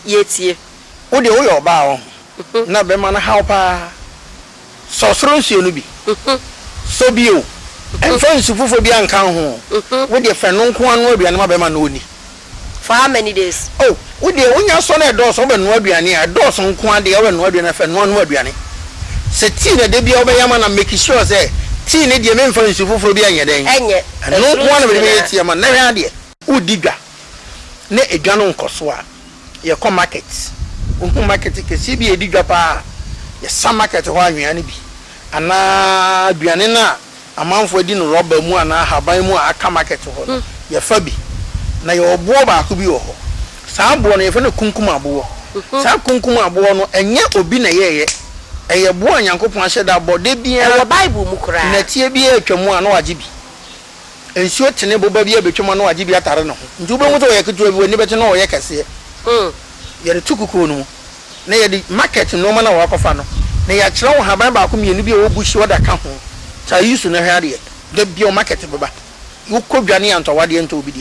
Yetie. Ode wo yo ba wo. Na be ma na haw pa. So soro nsuo no bi. So bio. Emfa nsufufo bi anka ho. Wo de fe no nko anu aduane ma be ma na oni. For how many days? Oh, wo de wonya so na do so be no aduane a do so nko ade ya we no aduane fe no anu aduane. Se ti na de bia wo be yama na make sure say ti ne de me mfa nsufufo bi anye den. Enye. No nko anu be me ti ma na hwe ade. Wo digwa. Ne edwa no nkoso a ye ko market. Wo market ke si bi edidwa pa. Ye sa market ho anwea ne bi. Ana aduane na amanfo di no rubber mu ana haban mu aka market ho ye fa bi na ye obo ba ko bi ho sa abo no ye fa na kunkum abo sa kunkum abo no enye obi na ye eye bo anyankopon ahye da bode bia e bible mu kura na tie bia atwamu ana waje bi ensuo tene boba bia betwamu ana waje bi atare no nti wo be mu to ye keto bi woni bete no ye kase ye re tukuku no na ye di market no ma na wakofa no na ya kire wo haban ba ko mienu bia wo bushi wada ka ho ta yusu na hwade de bio market beba wo kodwane antowade ento obidi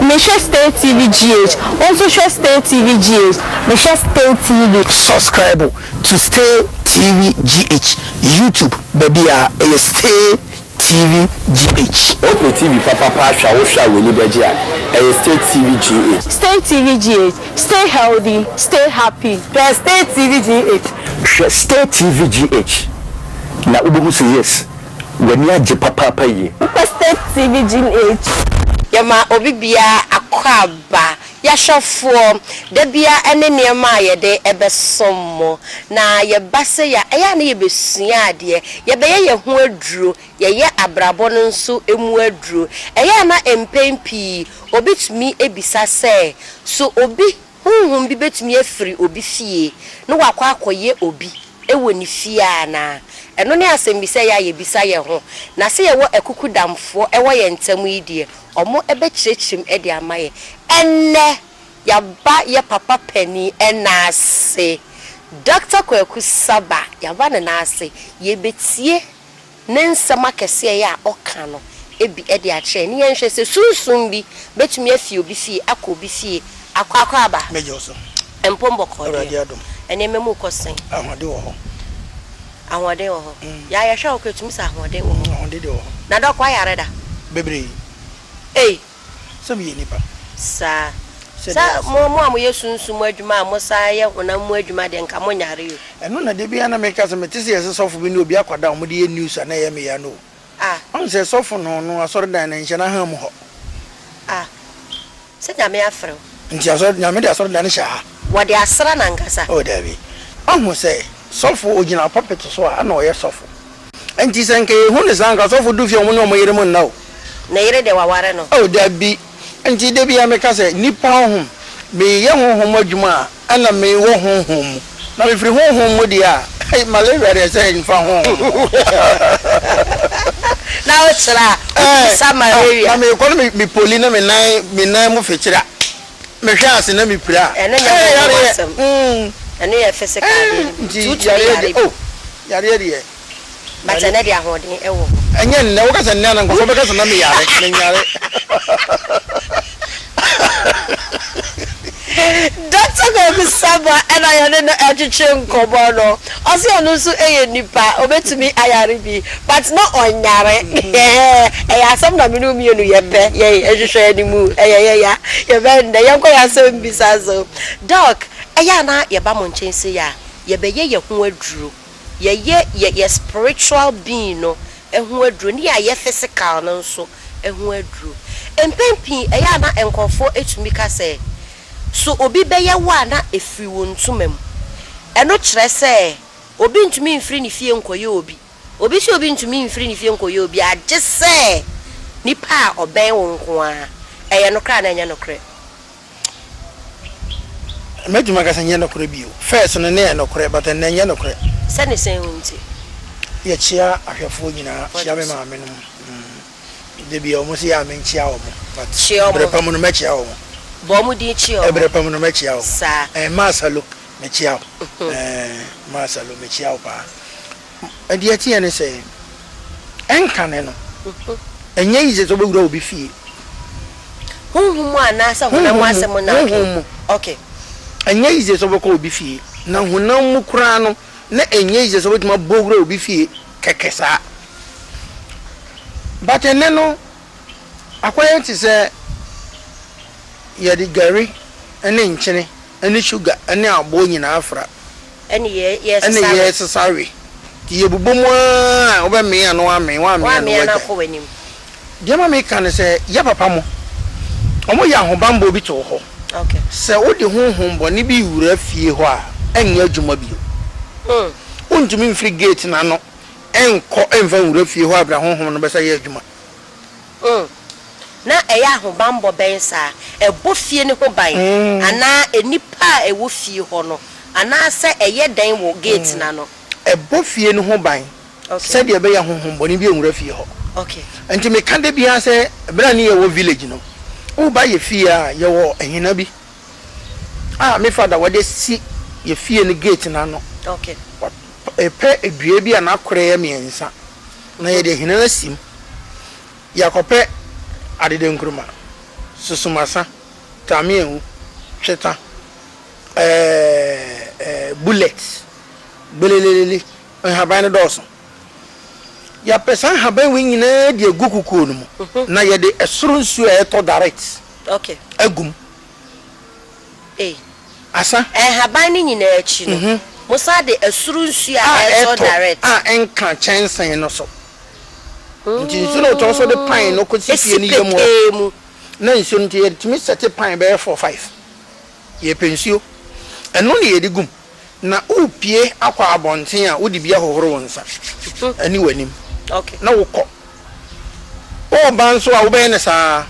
me share Stay TV GH also share Stay TV GH me share Stay TV subscribe to Stay TV GH YouTube baby Stay TV GH okay TV papa sha wo sha we ni beje a Stay TV GH Stay TV GH stay healthy stay happy Stay TV GH Stay TV GH na ubu say yes when ya je papa yi Stay TV GH yama obi bia akwaba ya hwefo da bia ene niema ye de ebesom na ye base ya eya na ye besua ade ye be ye ho aduro ye abrabo no nso emu aduro eya na empempi obi tumi ebisa se so obi hunhun bi betumi afiri obi fie no wakwa akoye obi ewo ni fie ana eno ne asembisa ya ye bisa ye ho na se ye wo ekukudamfo ewo ye ntamu idie omo ebe chichim edi amaye enne ya ba ye papa penny enase dr.saba ya ba na ase ye betie ne nsama kese ya oka no ebi edi a che ne yenhwe se sunsun bi betumi afie obi fie akobi fie akwa aba mejoso empombo ko de ene memu kosen ahode wo ho ahode wo ho ya ya hwa oketumi sa ahode wo ho ahode de wo ho na dokwa yare da bebre so bi nipa sa mo amu yesunsu mu adwuma amosa ye hona mu adwuma de nka mo nyare yo eno na de bia na make se metese yese sofo bi ne obi akwada o mo de news na ye me ya no on se sofo no asore dan na nhye na ha mu ho se nyame afro nti asore nyame de asore dan sha wo de asra na ngasa o da bi on se sofo ogina puppet so a na o ye sofo nti se nke hu ne san ka sofo du fi o mo ne o mo yere mu na o na yere de waware no o da bi nti de bia me ka se nipa ho me ye honhom adwuma ana me wo honhom na me firi honhom mu dia malaria de se nfa ho na o tsira sa malaria na me ko me poli na me nan mu fechira me hwe ase na me pira ene nya ene ye physical yare de but ene de ahoden ewo enye nne wo ka se nne na nko be ka se na me yare me nyare dr.saba and I don't know education kobono osi onu so eye nipa obetumi ayare bi but no onyare ya some na minu mienu ye pe ye ehwehwe animu ya ye be nde ye nko ya so mbisa so doc eya na ye ba mo nchense ya ye be ye ho aduro ye spiritual being no eho aduro ni ye physical no so eho aduro empempi eya na enkofo etumi ka se so obi beye wa na efiri wontumam eno kire se obi ntumi mfiri ni fie nkoye obi si obi ntumi mfiri ni fie nkoye obi age se nipa oben wonko a eye no kra na enya no kre meduma ka sanya no kre bio first no ne no kre but na enya no kre se ne sen hunti ye chia ahwefo nyina chia me ma me no de bia o mo si ya me chia o mo but bre pa mo no me chia o mo bomu di chio ebre pa mo no me chia o sa masalo me chia o masalo me chia o pa edi atie ne se enka ne no enye yize to begura obi fie Honhom anasa honam asem na. Okay. Anya ize so beko obi fie. Na honam mu kura no na anya ize so betuma bogura obi fie kekesa. But eneno akwai ti se ye di gari ene nchene ene sugar ene abo nyina afra. Ene yes ene yes sorry. Ti ye bubomu a oba me anu ame wa me anu na ko wanim. Je ma me kan se ye papa mo. Omo ya hobambo bi to ho. Okay. Se odi honhom boni bi wura fie ho a enya adwuma bio. Untumi mfri gate na no enko enfa wura fie ho abra honhom no be say adwuma. Na eya hobambo ben sa ebo fie ne ho ban ana enipa ewo fie ho no ana se eye dan wo gate na no ebo fie ne ho ban. Se de be ya honhom boni bi wura fie ho. Okay. Enti me kan de bia se bra ni ye wo village no. O ba ye fie a ye wo ehina bi. Me father wade si ye fie ne gate na no. Okay. Epe edue bi ana kore ye miensa. Na ye de hina sim. Yakope adede nkruma. Susumasa, tamienu, cheta. Bullets. Belelele. Haban doson. Ya pesa haban wi nyina de agukuku no mu. Na ye de esuru nsu e to direct. Okay. Agum. Asa haban ni nyina achi no. Musa de esuru nsu a e to direct. Enka chensen no so. Nti nsu no to so de pan no kosi fie ni yemu. Na nsu nti ye timi sete pan be 4-5. Ye pensio. Eno ne ye de gum. Na upie akwa abonten a wodi bia hohoro wonsa. Ani wanim. Okay. Na wokọ. O ban so a wo be ne sa.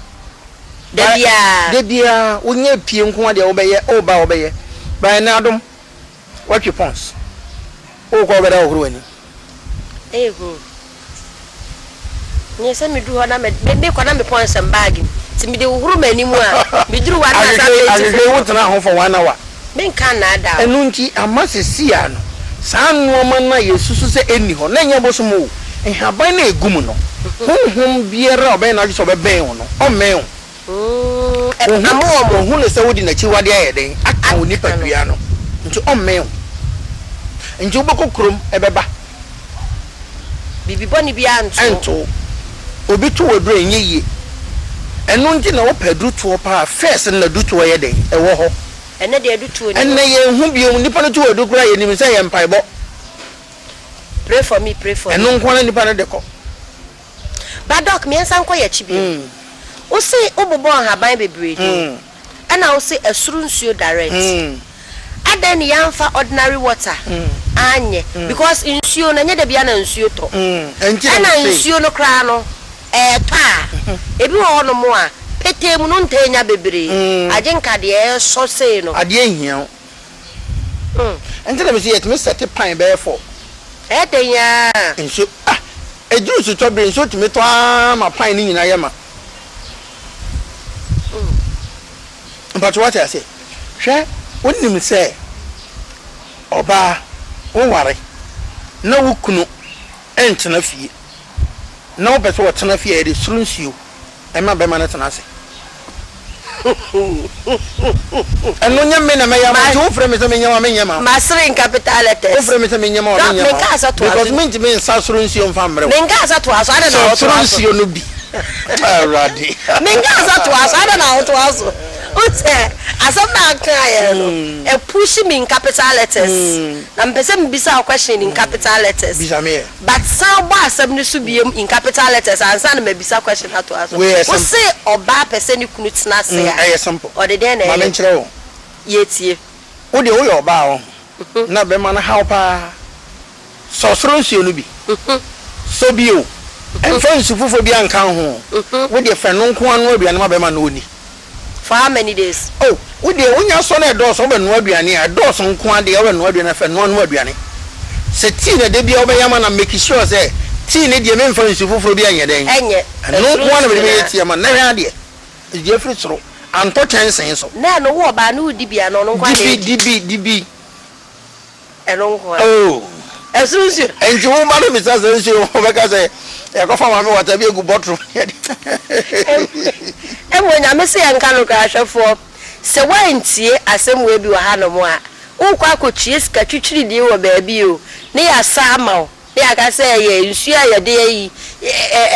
Debia wonye pie nko ade wo be ye o ba wo be ye. Ba na adom. What you pons? O ko be da hohoro ani. Nye se me du ho na me ko na me pons am bag. Ti me de hohoro mani mu a me duru wa na sa be. Agege wo tena ho for 1 hour. Men kan na da. Enu nti amasesi ano. Sa nuoma na yesusu se eni ho na nya bosomo. Haban na egum no. Honhom biera obe na so be ben ho no. O men ho. Hu le se wodi na chi wade ayeden aka oni padua no. Nti o men ho. Nti oboko krom ebeba. Bibi boni bia anto. Obi to wodro enye yie. Enu nti na wo padru to pa first na du to yeden ewo ho. Ene de adu to ni. Ene ye hu biom nipa no to wadu kura ye nim say ye mpaebo. Pray for me, pray for me. Enu nko na nipa no de ko. But doc me ensan ko ye chibi. O se obobo haban bebre do. Ana o se esuru nsuo direct. Adan ni yamfa ordinary water. Anye because nsuo na nya de bia na nsuo to. Ana nsuo no kra no pa. Ebi ho no mo a petemu no ntenya bebre. Ajenka de so sei no. Ade ehia. Ente na me say etme set pan be for. Edenya. Nso ejuru su to be nso timi to ma pan ni nyina yema. But what I say? Hwe wonnim say oba wonware na wukunu entena fie. Na obeso wotena fie e de surunsuo. Ema be ma na tena ase. Eno nya me na me ya ma tu frɛ me se me nya ma me nya ma. Masre in capital letters. O frɛ me se me nya ma me nya ma. Because me nti me nsa surunsuo mfa mbrɛ. Me nka asa to aso ada na to surunsuo no bi. Already. Me nka asa to aso ada na to aso. Ute asam na kan ya no. E push me in capital letters. Na mpese me bisa a question in capital letters. Bisa me. But Sarba asam ni so biem in capital letters ansa na me bisa question ato aso. O se oba pese ni kunu tena se ya. Eh simple. O de den na. Ma menkyerɛ wo. Yetie. Wo de wo yɛ oba wo. Na be ma na how pa. So surunsuo no bi. So bio. Emfa nsufufo bi anka ho. Wo de fɛ no nko anu aduane ma be ma na oni. For how many days? Oh, we de wonya so na do so be no aduane a do so nko ade ya we no aduane fa no aduane. Se tea na de bia obeyama na make sure say tea ne de memfa nsufufo bi anye den. Enye. No nko na be me tea ma na hwe ade. Je free soro. Anto chansen so. Na no wo ba na udi bia no nko ade. Dibi. Eno nko. Oh. Esunsu. Enji wo ma no mi sa sensu wo be ka say e go fa ma me water bi egu bottle when I say and can look at for so when tie asem we bi wa ha no mo a unkwa akochie sika twitwiri die wo baabi o ne ya sama ne aka say ye nsu a ye de yi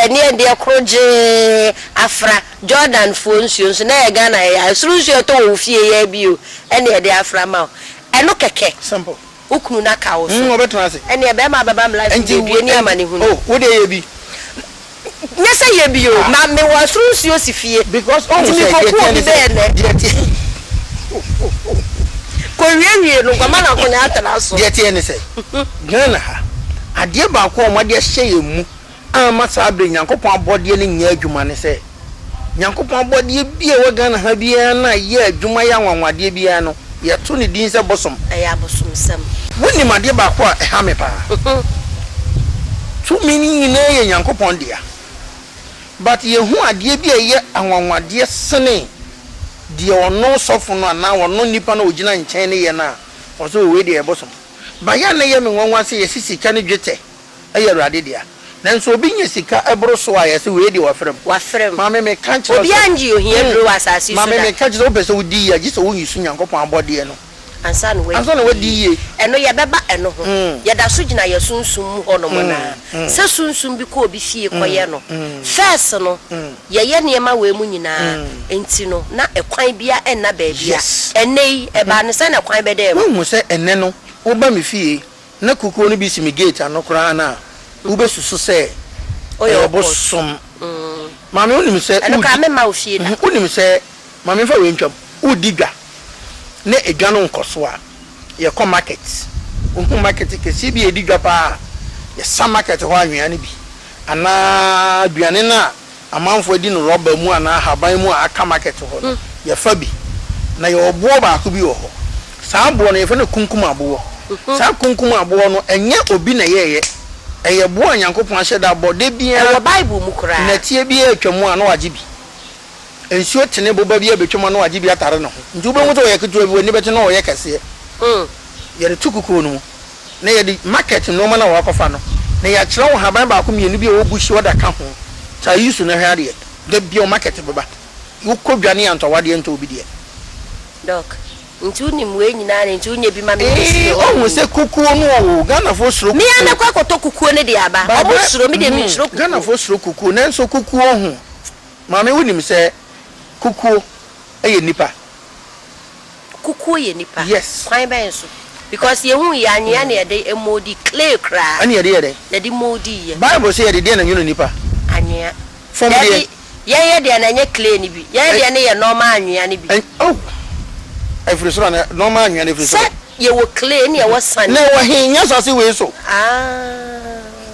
ene ende kroje afra Jordan fo nsu na ye Ghana ya nsu to wo fie ye bi o ene ye de afra ma eno keke simple ukunu na ka wo so obetuna se ene be ma baba mla se bi ni amane hu oh wo de ye bi nyesa ye bi o ma me wo nsu si fie because oh me ko ko bi be ko wiye no kwa mana ko nya atara so de tie ne se Ghana ha ade ba ko mo de hye ye mu ama sa abre Nyankopon abode ne nya adwuma ne se Nyankopon abode bi e wo Ghana ha bia na ye adwuma ya nwanwade bia no ye to ne din se bosom ya bosom sam woni made ba ko e ha me pa tu mini ne ye Nyankopon dia but ye hu ade bi e ye anwanwade sene die ono sofo no na ono nipa na ogina nchen ne ye na oso we de ebosom ba ya na ye me nwanwa se ye sisika ne dwete aye Awurade dia nanso obi nye sika ebro so a ye se we de wafrem ma me kanche obi anji ohia dro wasasi so ma me kanche so pese odi ya gise wo yisu Nyankopon abode no ansa no we di ye eno ye beba eno ho ye da so gina ye sunsum ho no mo na se sunsum bi ko obi fie koye no first no ye niema we mu nyina enti no na ekwan bia enna ba bia enei e ba ne se na kwan be dem wo mu se enne no wo ba me fie na kukuo no bi si me gate anokra na wo be susu se oyo bosom ma me onim se eno ka me ma ofie da onim se ma me fa we ntwam udigwa ne edwano nkoso a ye ko market unhu market kesi bi edigwa pa ye sa market ho anwea ne bi ana aduane na amanfo edi no roba mu ana haban mu aka market ho ye fa bi na ye obo ba ko bi ho sa abo no ye fa na kunkum abo sa kunkum abo no enye obi na ye eye bo Nyankopon ahye abo de bia e Bible mu kura na tie bia atwamu ana waje bi ensuo tene boba bia betwama na waje bi atare no nti wo bemuto ye ketu bi ni bete na wo ye kase ye de tukuku no na ye de market no ma na wo akofa no na ya kire wo haban ba ko mienu bi wo gushi wo da ka ho ta yusu na hwa de de bia market beba wo ko dwane antawade ento obi de doc nti unim we nyina ne nti unye bi ma me o se kukuo no o Ghana fo suro mi ana kwa koto kukuo ne de aba obo suro mi de mi suro kukuo Ghana fo suro kukuo na nso kukuo ho ma me unim se kukuo eye nipa kukuo ye nipa yes kwan ben so because ye hu ya anya na de emodi clay cra ani ye de modi ye Bible say ye de na nyuno nipa anya from there ye de na nye clay ni bi ye de na ye normal anya ni bi oh efrisoro na normal anya na efrisoro ye wo clay ni ye wo san na wo hinya so se we so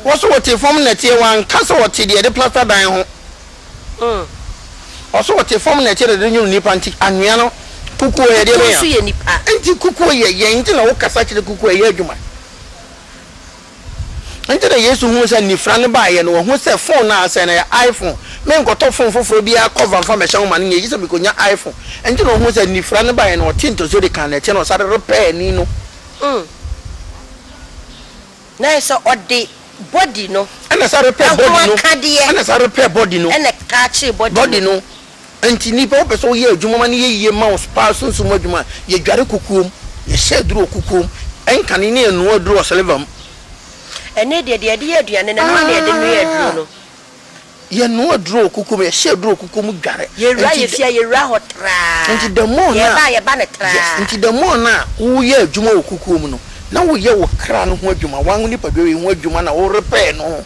wo so wote form na tie wan kasa wote de plaster dan ho also what form na chere de nyum nipa nti anwea no kukuo ye de be ya ye nipa nti kukuo ye nti na wo kasa chere kukuo ye adwuma nti da Yesu hu se nifra ne ba ye no hu se phone na ase na iPhone me nkoto phone foforo bia cover fa me hye ma ne ye se bi konya iPhone nti na hu se nifra ne ba ye no tinto so de kan na che no sare repair ni no na so odi body no ana sare repair body no ana sare repair body no ana catch body no enti nipa wo peso ye adwuma ma ne ye ma spa sunsun adwuma ye dware kukuom ye hye duro kukuom enka ne ne enu aduro oselevam ene de aduane na ma de nu aduro no ye nu aduro kukuom ye hye duro kukuom dware ye ra ye fia ye ra hotra enti the more na ye ba ne tra enti the more na wo ye adwuma wo kukuom no na wo ye wo kra no ho adwuma wan nipa be we ho adwuma na wo repair no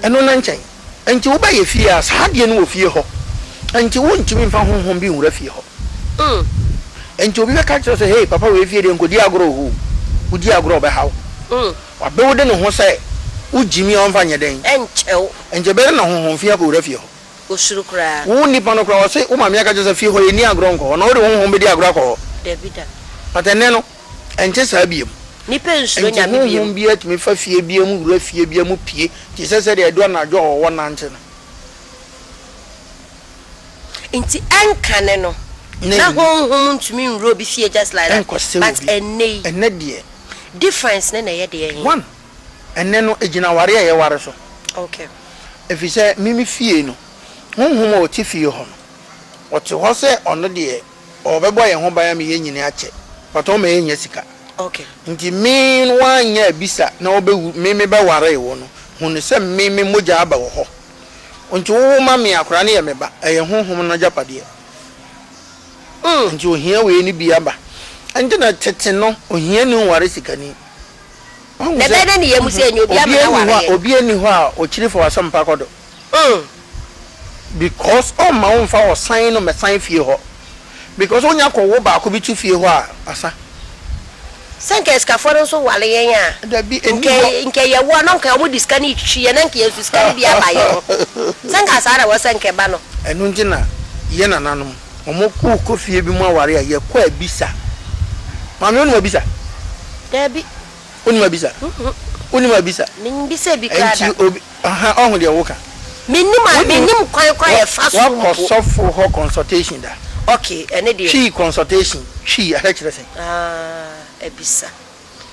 eno na nchen enti wo ba ye fie as hadie no wo fie ho enti wo ntimi mfa honhom bi nwura fie ho enti obi be ka kire say hey papa we fie de nkodi agoro ho udi agoro be hawo wa be wo de no ho say ujimi on fa nyeden enchew enje be na honhom fie ko wura fie ho osuru kra wo nipa no kra wo say wo ma me aka kire say fie ho ye ni agoro nko na wo de honhom be di agoro ko Davida patene no enche sa biem ni pensuro nya me biem bi atimi fa fie biem wura fie biem pie ti se de do na jo wo na nche no inti ankane no na honhom ntumi nro bi fie just like that but enne de difference na ye de one enne no ejina ware a ye ware so okay efise mimi fie no honhom a oti fie ho no oti ho se ono de obebo ye ho ban me ye nyine ache pato me ye nya sika okay nti min wanya bisa na obewu mimi be ware wo no hunu se mimi moja aba wo ho nti wo ma me akora ne ye meba eye honhom na japade nti ohia we ni bi aba nti na tete no ohia ni ware sika ni na bede ni ye musi enyo obi ama ware obi ani ho a o chiri for asampa kodo because all my own for sign no me sign fie ho because onya ko wo ba ko bi tu fie ho a asa sanke eskaforo so wale yen a da bi nke ye wo no nka mo diska ni twi ye na nke yesu ska bi aba ye sanka sara wo sanke ba no enu ntina ye na nanom omo ko fie bi mu aware a ye ko abisa mame onu abisa da bi onu abisa onu abisa min bisa bi kada enti obi aha ohun de wo ka minim kwan ye fa so mo so for her consultation da okay ene de she consultation she a lecture say ebisa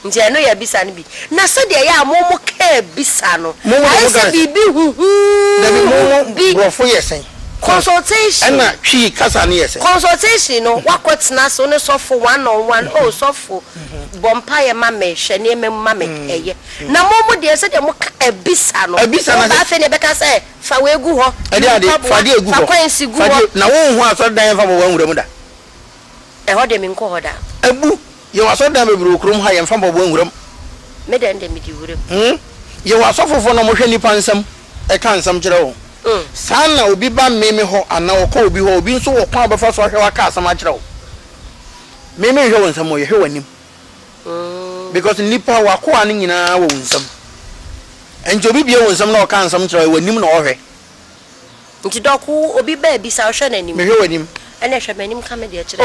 nje eno ya bisa ni bi na se de ya mo ka ebisa no ai se bibi huhu na mi mo brofo yesen consultation na twi kasa ne yesen consultation no wakotena so ne sofo one on one oh sofo bompa ye mame hwe ne mame eye na mo de se de mo ka ebisa no ba fe ne beka se fa we gu ho fa de egu ho fa kwansi gu ho na wo hu aso dan fa bo wanwura mu da ho de min ko ho da ebu ye waso dan be buru krum ha ye fa bo wanwura me de ndem di wure ye waso fofo no mo hwe nipa nsam e ka nsam kire wo sana obi ba meme ho ana okọ obi ho obi nso wo kwa befa so hwe waka asama kire wo meme hwe won nsam ye hwe wanim because nipa wakoa ni nyina wo nsam enjo obi bie won nsam na oka nsam kire wo wanim na ohwe nti doku obi ba bi sa hwe nanim me hwe wanim ene hwe manim ka me de kire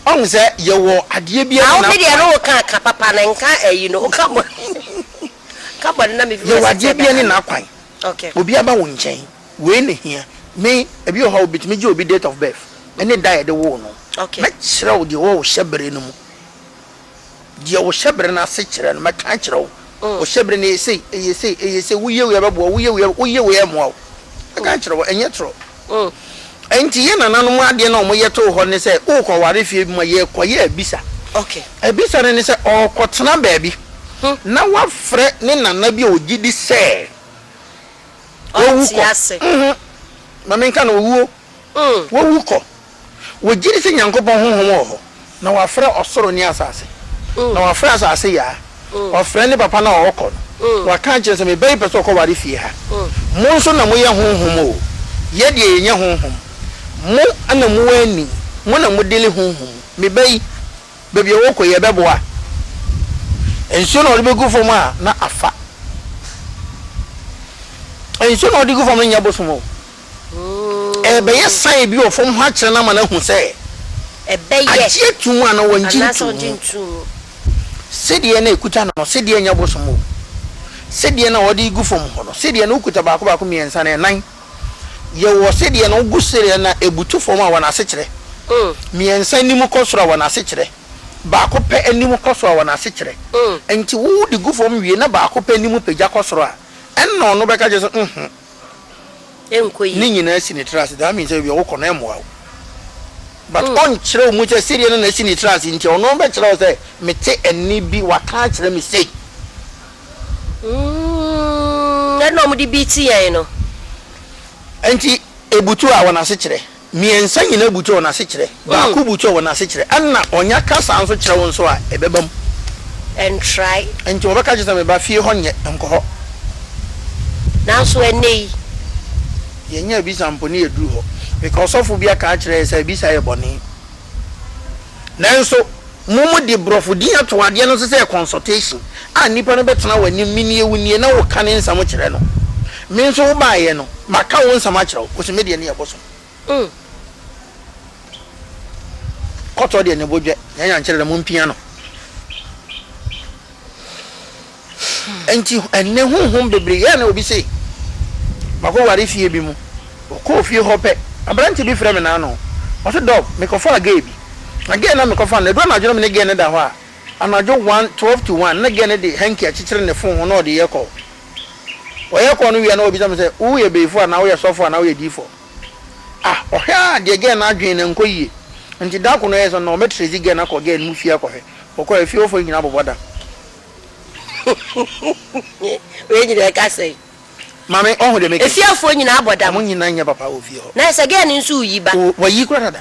on se ye wo ade bia na o me de no ka ka papa na nka ayi no ka bo ka bo na me fi ye ade bia ni na kwan okay obi aba wo nchen we ne hia me ebi o ha obi timi je obi date of birth ene die de wo no okay me kire wo de wo hyebere no mu de wo hyebere na se kire no me kan kire wo wo hyebere ne eye wo ye we babo wo ye we mo wo kan kire wo enye tro enti ye nananom ade na omo ye to ho ne se o ko ware fie bi ma ye ko ye abisa okay abisa ne se o ko tena ba bi na wa frɛ ne nana bi ogidi se o ti ase mama nka na owuo wo wuko wo gidi se nyankopon honhom ho na wa frɛ osoro ni asase na wa frɛ asase ya wa frɛ ne papa na okɔ no wa ka kire se me bai pɛ so ko ware fie ha mo nso na mo ye honhom o ye de ye nya honhom mo ana mo wani mo na mo dele honhom me bai bebi wo ko ye beboa enso na odi begu fom a na afa enso na odi gu fom nya bosomo be ye sai bi o fom ha kire na ma na hu se be ye atie tumu ana wanjintu sedie na ekuta no sedie nya bosomo sedie na odi gu fom ho no sedie na ukuta ba ko miensa na nan ye wo sedie na ugu sedie na ebutu fom a wana ase kire miensa ni mu kosoro wana ase kire ba ko pe animu kosoro wana ase kire enti wo di gu fom wie na ba ko pe animu peja kosoro a enno no beka je so enkoyi ni nyina si ni trust that means we wo kono emoa but on kire mu je sedie na si ni trust nti ono be kire say mete ani bi waka kire mi sei enno mu di biti yen no enti ebutu a wana ase kire miensa nyina ebutu wana ase kire ba ku butu wana ase kire anna onya kasa anso kire won so a ebebam and try enti obeka je me ba fie ho nye enko ho na so enei yenya bi sampo ne edu ho because of bia ka kire say bi say boni nanso mumu de brofo di ato ade no say consultation a nipa no betena wani mini ewunie na wo kan nsam kire no me nso wo ba ye no maka wo nsam kire wo se me de ne yeboso koto de ne bodwe yanya nkire mu mpia no enti enne honhom bebre ya na obi sei mako ware fie bi mu ko fie hope abranti bi frem na no o se do me ko fa ga bi again na me ko fa na do na adwo me ne ge ne da ho a anajo 12 to 1 na gene de hanki a chichire ne phone no de yekọ oyekọ no wi na obi sam say wo ye beefo na wo ye sofo na wo ye difo ohia de ge na adwen ne nkoyie nti da ko no yeso no metrezi ge na ko ge mu fie akọhwe okọ efi ofo nyina boboda we nyina ka say mame ohun de make efi afo nyina aboda mo nyina nya papa ofi ho na se ge ni nso yi ba wo yi kura da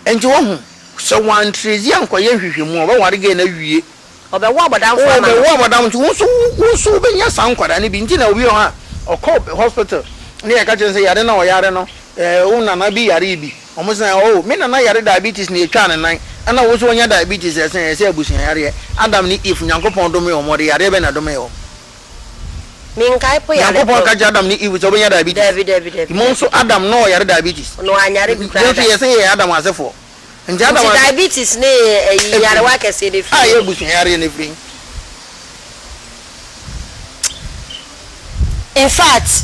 enti wo hu so wan trezi ankoye hwehwemu oba ware ge na wie obe wo aboda mfo ama wo aboda nti wo be nya sankwada ne bi nti na obi ho a okọ hospital ne ya ka chense yare na o yare no una na bi yare bi omo say me na yare diabetes na etwa ne nan ana wo so nya diabetes ese abusuan yare Adam ni if nyankopon do me o mo de yare be na do me o min kai po yare nyankopon ka ja Adam ni if so be nya diabetes David mo so Adam no yare diabetes no anyare bi kwa da yese ye Adam asefo nti Adam diabetes ne yare wa kese ne fi ye abusuan yare ne fi in fact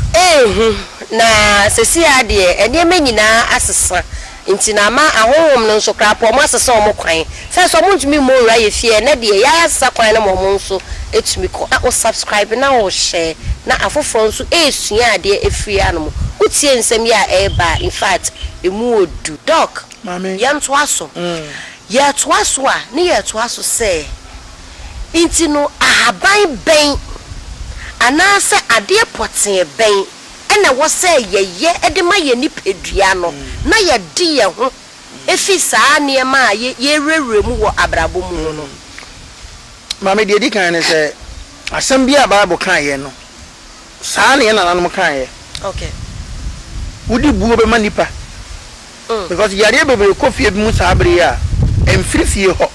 na sesi ade enema nyina asesa nti na ma ahonhom no nso krapo mo asesa o mo kwan se so mo ntumi mo wura ye fie na de ya asesa kwan na mo nso etumi ko na o subscribe na o share na afoforo nso esua ade efiri anom utie nsem ya eba in fact emu odu doc mame yanto aso ya to aso a ne ya to aso se nti no ahaban ben anase ade poten ben ena wo se yeye edema ye nipedua no na ye di ye ho efi saa ne ma ye rewre mu wo abrabo mu no mame de kan ne se asem bia Bible kan ye no saa ne na nanom kan ye okay wudi buo be manipa because yare bebe kofie bi mu sabre ya emfirifie ho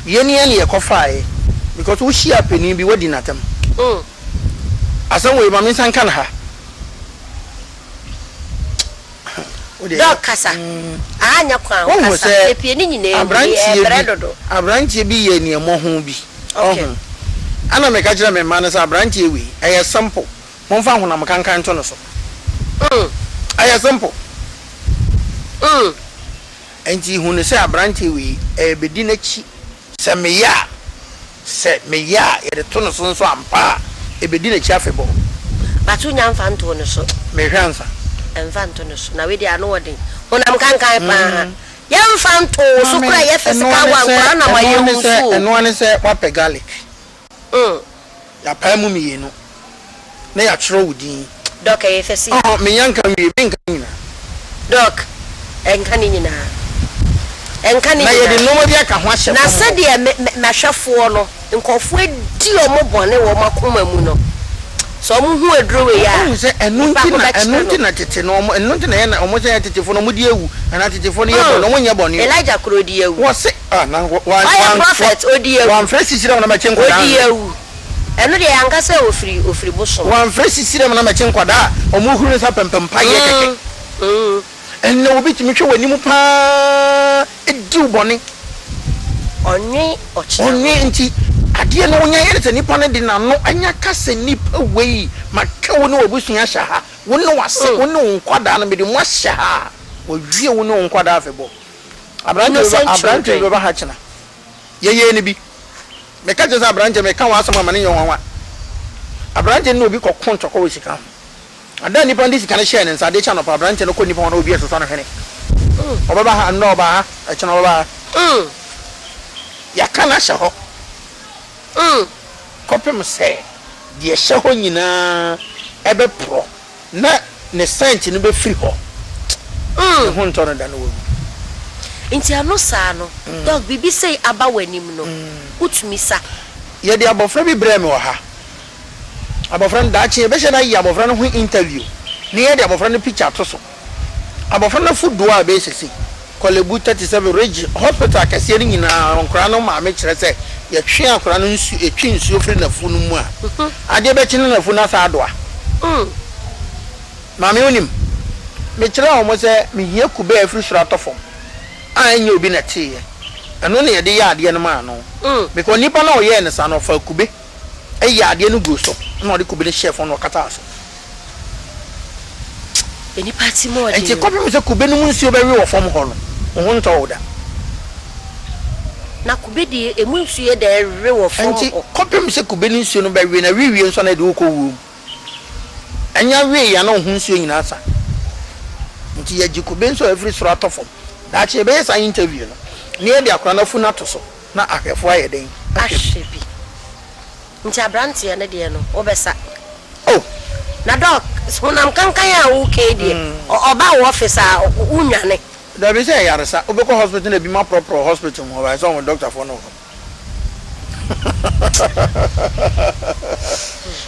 ye ne ye kofae because wo hia pani bi wodi natam asem we mame san kan ha Doc kasa anya kwan kasa epie ni nyina abrantie bi ye ne mo ho bi okay ana me ka kire me man sa abrantie wi eye simple mo fa honam kankan to no so eye simple enti hunu se abrantie wi e bedi na chi se me ya ye de to no so nso ampa e bedi na chi afebo batu nya mfa nto no so me hwansa enfanto no so na we dia no wodin honam kankan pa ya mfanto so kura ye fesika wa nkora na wa ye hunsu eno ane se wape garlic ya pa mu mi no na ya chiro wudin doc ye fesi me yanka wi benka nyina doc enka ni nyina na ye de no mo dia ka ho ahye na se de mahwefo no nkofo di omo bone wo makoma mu no so mo hu aduro we ya se enunti na tete no enunti na ye na omo se tetefo no mo di ewu na tetefo no ye bo no wonye bone Elijah kro di ewu wo se na one prophet odi ewu one fresh sisire na ma chen kwada odi ewu eno de yanka se ofiri boso one fresh sisire na ma chen kwada omo huru sa pempem pa ye keke enne obi timi hwe wani mu pa edi bone onye nti ade no wonya yere nipa ne de na no anya kase nipa wei maka wo no obusunya hya ha wo no wase wo no nkwada no mede mo hya ha wo wie wo no nkwada afebo abrante be ba ha chena ye ne bi me ka jesa abrante me ka wa asoma mane yonwa abrante no obi kokon choko wo sika ada nipa ndi sika ne hye ne nsa de cha no pa abrante no ko nipa no obi eso no hene obaba ha no ba ha chena obaba ya kana hye ho kopem se de hye ho nyina ebe pro na ne sent no be free ho ho nto no da no wo inti ano sa no dog bibi say aba wanim no utumi sa ye de abofra bi breme wo ha abofra nda chi be hye na yi abofra no ho interview ne ye de abofra no picture to so abofra no fudu a be sisi Kolebu 37 Regi hospital kase ni nyina onkra no ma me kire se ye twe akra no nsu etwi nsu ofri na fu no mu a ade be kine na fu na sa adoa ma me onim me kire o mo se me hie kube afri sura tofom a enye obi na tie eno ne ye de ya ade no ma no because nipa na o ye ne sa no fa kube e ya ade no go so na o de kube ne chef no kata aso eni party mo de enti kopi me se kube no mu nsu be we wo fom ho no ho nto oda na kube di emu nsu ye da rewe wo fo enti kopem se kube ni nsu no ba we na wiwie nso na de wo ko wu anya we ya na ho nsu nyina asa nti ya ji kube nso every soro atofo da che be sa interview no ne ye de akora na fu na to so na ahwefo aye den ahwebi nti abrante na de no obesa oh na doc sonam kankan ya wo ke de oba wo office a unwane da be say yaresa obeko hospital na bi ma proper hospital mo ba so doctor for no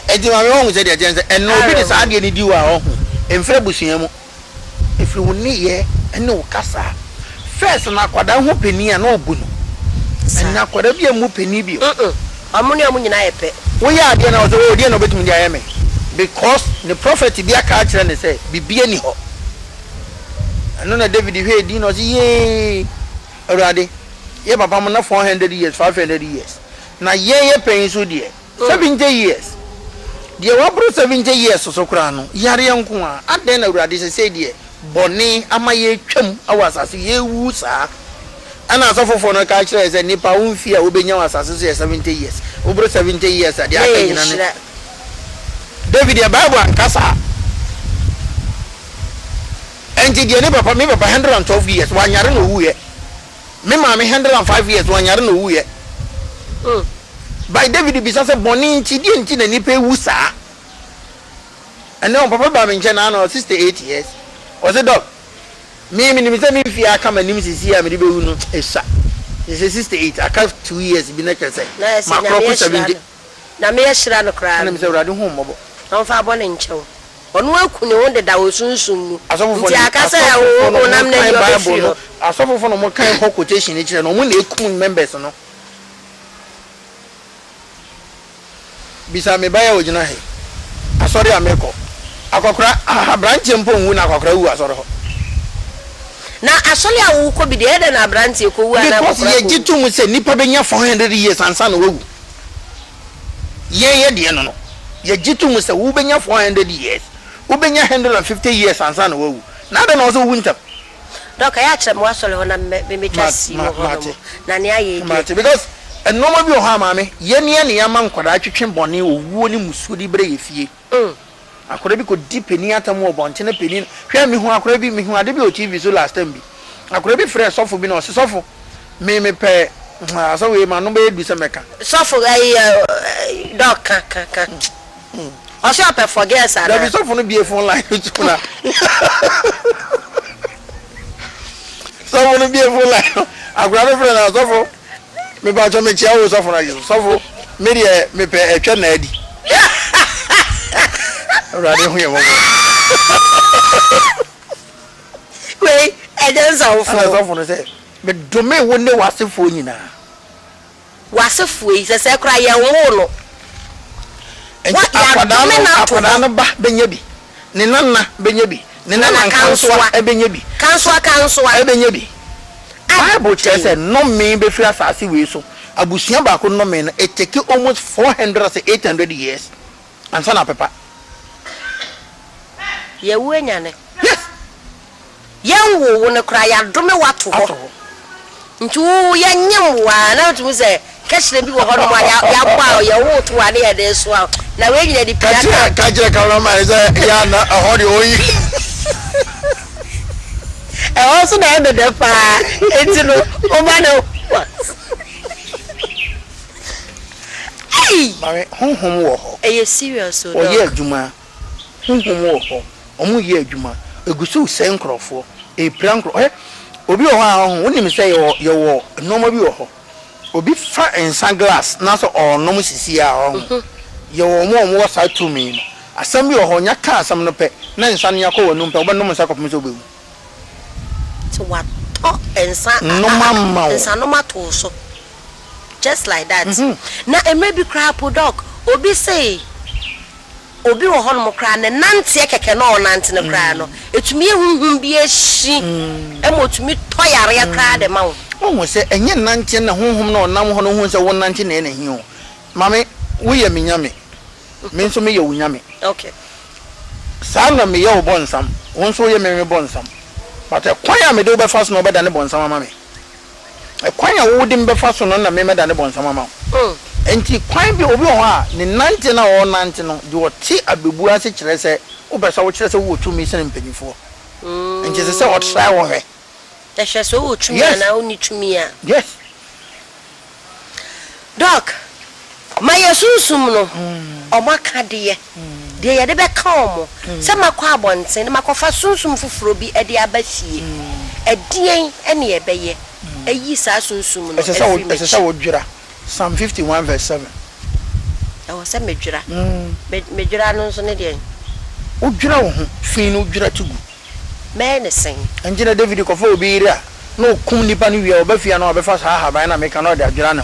edi ma me won se de agenze eno bi de sa de ni di wa ho emfre busuan mu efri woni ye ene wo kasa first na kwada ho peni a na obu no ena kwada bi mu peni bi amuni amunyina yepe wo ya de na wo de na obetumi de ayeme because the prophet bi aka kire ne say bibie ni ho eno na David hwe di no say ye awrade ye papa mo na 400 years 500 years na ye pen so de 70 years de wa bro 70 years so kura no yare nko a aden na awrade say de boni ama ye twam awasase ye wu saa ana asofofo no ka kire say nipa wonfi a obenya wasase so 70 years wo bro 70 years a de akanyina ne David ya Bible ankasa enti de ne papa me papa 112 years wanyare no wuye me ma me 105 years wanyare no wuye by David bisa se boni nti die nti na nipa wusa ene on papa ba me nche na no 68 years o se dog me ni se me fi aka ma nim sisi a me de be wu no esa is 68 aka 2 years bi na kese ma crop 70 na me yeshira no kra na me se urade hu mbobo on fa bone nchew onu akune wonde da wosunsun nti akasa ya wo nam na yo Bible asofofo no mo kan quotation ni kire no mo na ekum members no bisa me baya ogina he asori ameko akokora branche mpo nwu na akokora wu asori ho na asori awu ko bi de ede na branche ko wu na akokora ye gitum se nipa benya 400 years ansa na wu ye de no ye gitum se wu benya 400 years wu benya 150 years ansa na wu na de no so wu ntam doka ya kire mo asori ho na me twasi ho na ne aye because enoma bi o ha maame ye ne ya man kwada atwetwe bone owuo ni musuo di bre ye fie akora bi ko di peni atam o bonte na peni hwe mi hu akora bi mi hu ade bi o TV so last time bi akora bi frɛ sofo bi na o sofo me pɛ so we ma no be du se meka sofo doc ka o se apɛ forget sa da bi sofo no bi e phone line tu na sofo no bi e phone line akora bi frɛ na sofo me ba cho me chia wo sofo na yeso sofo me de me pɛ etwa na adi rade hu ye wo we eden sofo no say me dome wo ne wasefo nyina wasefo yi se kra ye wo no akwada no ba benya bi ne nana benya bi ne nana kansoa ebenya bi kansoa ebenya bi Bible says no me be free asase we so abusuan ba ko no me no it take almost 400 to 800 years ansa na pepa ye wu nyane yes ye wo ne kra ya dome wato ho ntu ye nyem wa na tu se kashire bi wo ho no ya kwa ye wo to wa ne ye de so na we nyina di pia ka je ka ro ma se ya na ho de oyi also na ebe de pa etino o ma no hey mare honhom wo ho e serious o ye adwuma honhom wo ho omu ye adwuma egusu sen krofo e prankro obi wo ha ho wonim se ye wo normal bi wo ho obi fa ensa glass na so onom sisi a ho ye wo mo sa to me no asam bi wo ho nya ka asam no pe na ensa no yakọ wo no pe obo nom sa kopem so obewu to what ensa no mama ensa no mato so just like that na e maybe crap dog obi say obi wo ho no kra ne nante keke no nante ne kra no etumi ehunhun bi ehyi emotumi toyare ya kra de ma wo wo se enye nante na honhom na onam ho no hu se wo nante na enahi o mame wo ye menyame me nso me ye wo nyame okay sa na me ye wo bonsam wo nso ye me bonsam but kwaya me de be fast no be da ne bonsam mama me kwan a wo dem befa so no na me meda ne bonsam ma enti kwan bi obi ho a ne nante na wo nante no de wo ti abebu ase kire se wo besa wo kire se wo tumi se mpanyifo enti se wo try wo hwe ehwe so wo tumi na wo ni tumi a yes doc ma yesusum no omaka de ye de be ka omo se makwa abonten makofa sunsum fufuro bi e de abafie edien ene ye beye ayi sa sunsum no ese sa wo dwira Psalm 51 verse 7 e wo se medwira medwira no so ne de wo dwira wo ho fi no dwira tugu me ne sen enjina David ko fa obi iri a no kum nipa no wi a obafia no obefa sa haban na meka no de adwira ne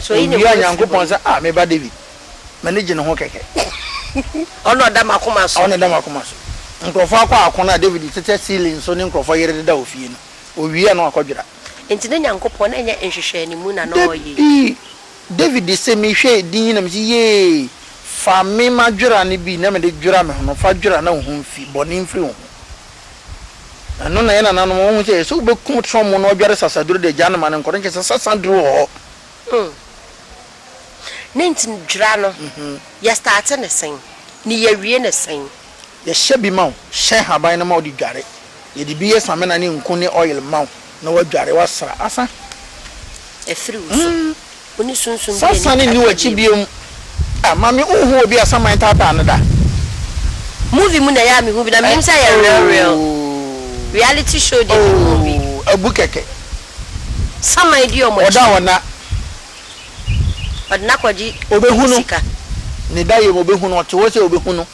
so yi ne wo Nyankopon sa me ba David manage ne ho keke ono da makoma so nkrofo akwa akona David tete ceiling so ne nkrofo yere da ofie no owie no akodwira enti ne Nyankopon enye nhwehwe ni mu na no oyi David se mi hwe din na mi ye fa me madwira ne bi na me de dwira me no fa dwira na ho mfi boni mfiri ho ano na yana nanu mo hu se be kum trom no dware sasaduro de jana man nkoro nke sasaduro ho Nintin drano, ya start ne sen, ni ye wie ne sen. Ye shebi maw, she haban na maw di dware. Ye di biye samena ni nko ne oil maw na wa dware wa sra asa. E free uso. Oni sunsun bi. Sasa ni wachi biom. Ah mami unhu obi asaman tata na da. Movie mu na ya mi hu bi na mi say ya real. Reality show the movie. Abu keke. Sama idi o mo. Oda wona. Odna kwaji obehunu ni daye obehunu o tewo se obehunu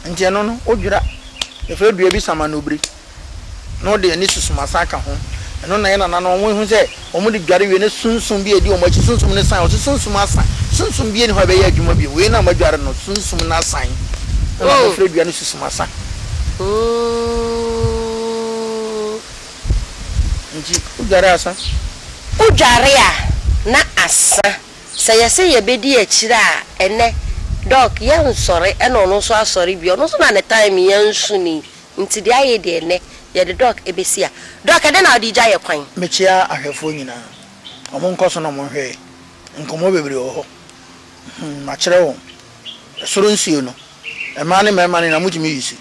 nti eno no odwira e fe dua bi sama no obri no de ani susuma saka ho eno na yana na no won hu se omo de dware we ne sunsun bi edi omo chi sunsun ne san o sunsun asa sunsun bi ni ho be ya adwuma bi we na ma dware no sunsun na san na fe dua ne susuma sa nti odware asa odware a na asa say yesi ye bedi akira ene doc ye nsore ene ono so asore bi ono so na time ye nsuni nti de aye de ene ye de doc ebesia doc ade na odi gya ye kwan mechia ahwefo nyina omo nkoso no mo hwe nkomo bebre ho ma kire wo soro nsuo no e ma ne na mutimi yisi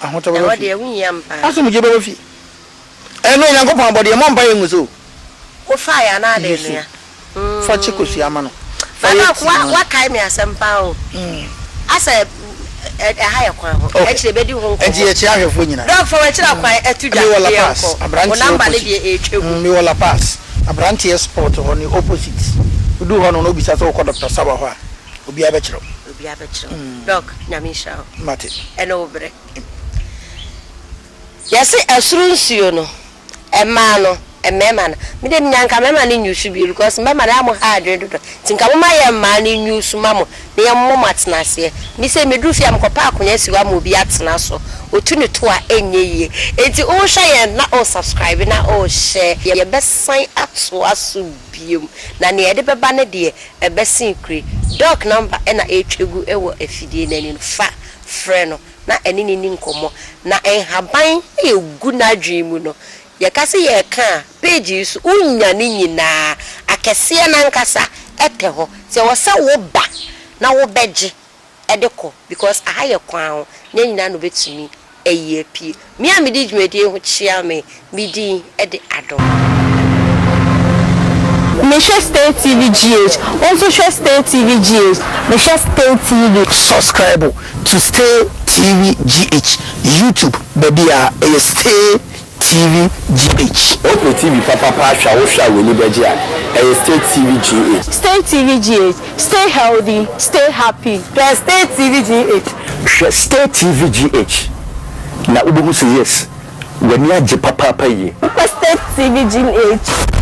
ahoto be de wunyampa aso mu je be fi eno Nyankopon abode mo mpa ye nguso o fire na de nua fa chikosi ama no fa wa kai me asempa o asa ha ye kwan ho e kire bedi ho nko e je chi ahwefo nyina don fa wa kire kwan etudwa de nko o number le de etwegu mi wala pass abrantie sport ho ni opposite udu ho no bisa so ko dr.saba ho a obi abekiro doc nyamisha mate eno obre yesi asurunsuo no ema no emema na me de nyanka mema ni nyusu bi because mema na am hard do tinka mama ye ma ni nyusu mamo ne ye mmo matena se mi se medu fi am kopa akonya siwa mo bi atena so otu ne to a enye ye enti o hwa ye na o subscribe na o share ye be sign ato aso biom na ne ye de beba ne de e be sin kri doc number e na etwegu e wo afidie nani fa freno na enini ni nkomo na enhaban e gu na dwemu no ye kase ye ka page su unya ni nyina akese na nkasa ete ho se wo sa wo ba na wo beje edeko because aha ye kwan ho nya nyina no betumi eye pie mi a medi dwumedi ho chia me medi ede adom me share Stay TV GH also share Stay TV GH me share Stay TV subscribe to Stay TV GH YouTube baby Stay TV GH. Open TV papa shawusha we libeji a Stay TV GH. Stay TV GH. Stay healthy, stay happy. Stay TV GH. Stay TV GH. Na ubumu yes. When you are papa ye. Stay TV GH.